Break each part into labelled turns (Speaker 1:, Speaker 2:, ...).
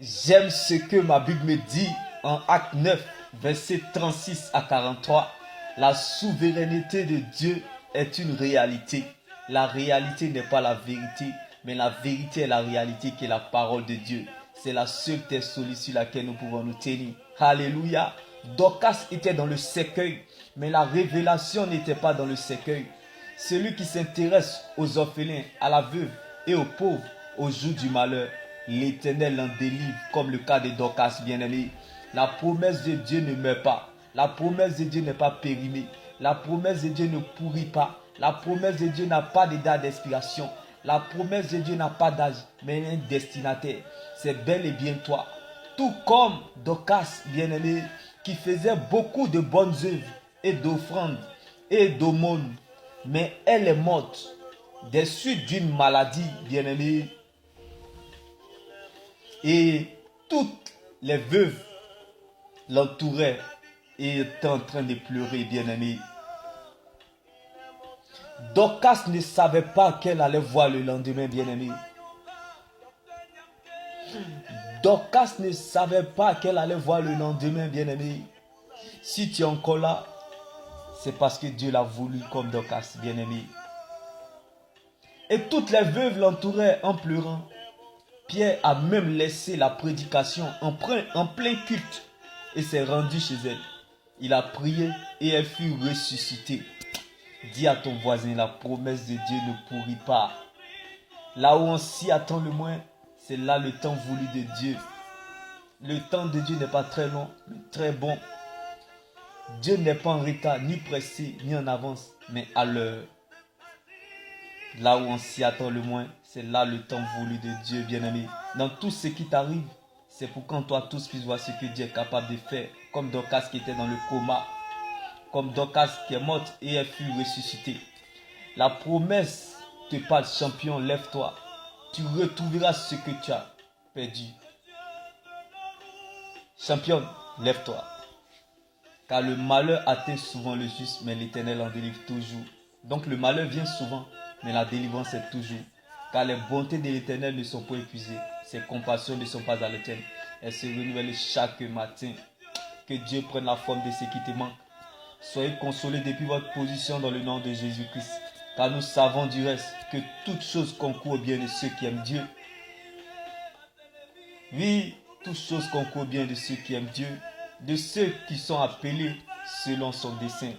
Speaker 1: J'aime ce que ma Bible me dit en Acte 9, versets 36 à 43. La souveraineté de Dieu est une réalité. La réalité n'est pas la vérité, mais la vérité est la réalité qui est la parole de Dieu. C'est la seule terre solide sur laquelle nous pouvons nous tenir. Alléluia. Dorcas était dans le cercueil, mais la révélation n'était pas dans le cercueil. Celui qui s'intéresse aux orphelins, à la veuve et aux pauvres au jour du malheur, l'Éternel en délivre, comme le cas de Dorcas, bien-aimé. La promesse de Dieu ne meurt pas. La promesse de Dieu n'est pas périmée. La promesse de Dieu ne pourrit pas. La promesse de Dieu n'a pas de date d'expiration. La promesse de Dieu n'a pas d'âge, mais un destinataire. C'est bel et bien toi. Tout comme Dorcas, bien-aimé, qui faisait beaucoup de bonnes œuvres et d'offrandes et d'aumônes, mais elle est morte des suites d'une maladie, bien-aimé. Et toutes les veuves l'entouraient et étaient en train de pleurer, bien-aimé. Dorcas ne savait pas qu'elle allait voir le lendemain, bien-aimé. Dorcas ne savait pas qu'elle allait voir le lendemain, bien-aimé. Si tu es encore là, c'est parce que Dieu l'a voulu comme Dorcas, bien-aimé. Et toutes les veuves l'entouraient en pleurant. Pierre a même laissé la prédication en plein culte et s'est rendu chez elle. Il a prié et elle fut ressuscitée. Dis à ton voisin, la promesse de Dieu ne pourrit pas. Là où on s'y attend le moins, c'est là le temps voulu de Dieu. Le temps de Dieu n'est pas très long, mais très bon. Dieu n'est pas en retard, ni pressé, ni en avance, mais à l'heure. Là où on s'y attend le moins, c'est là le temps voulu de Dieu, bien-aimé. Dans tout ce qui t'arrive, c'est pour qu'en toi tous puissent voir ce que Dieu est capable de faire. Comme Dorcas qui était dans le coma. Comme Dorcas qui est morte et elle fut ressuscitée. La promesse te parle, champion, lève-toi. Tu retrouveras ce que tu as perdu. Champion, lève-toi. Car le malheur atteint souvent le juste, mais l'Éternel en délivre toujours. Donc le malheur vient souvent, mais la délivrance est toujours. Car les bontés de l'Éternel ne sont pas épuisées. Ses compassions ne sont pas à l'éternel. Elles se renouvellent chaque matin. Que Dieu prenne la forme de ce qui te manque. Soyez consolés depuis votre position dans le nom de Jésus-Christ. Car nous savons du reste que toutes choses concourent au bien de ceux qui aiment Dieu. Oui, toutes choses concourent au bien de ceux qui aiment Dieu. De ceux qui sont appelés selon son dessein.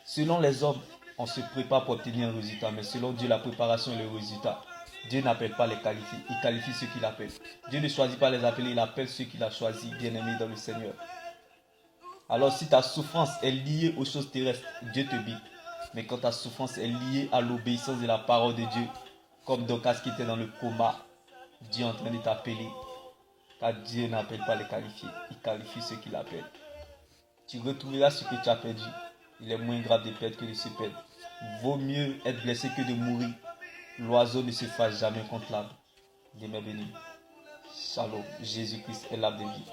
Speaker 1: Selon les hommes, on se prépare pour obtenir un résultat, mais selon Dieu, la préparation est le résultat. Dieu n'appelle pas les qualifiés, il qualifie ceux qu'il appelle. Dieu ne choisit pas les appelés, il appelle ceux qu'il a choisis, bien-aimés dans le Seigneur. Alors si ta souffrance est liée aux choses terrestres, Dieu te bénit. Mais quand ta souffrance est liée à l'obéissance de la parole de Dieu, comme Dorcas qui était dans le coma, Dieu est en train de t'appeler. Car Dieu n'appelle pas les qualifiés, il qualifie ceux qu'il appelle. Tu retrouveras ce que tu as perdu. Il est moins grave de perdre que de se perdre. Vaut mieux être blessé que de mourir. L'oiseau ne se fâche jamais contre l'arbre. Dieu m'est béni. Shalom. Jésus-Christ est l'arbre de vie.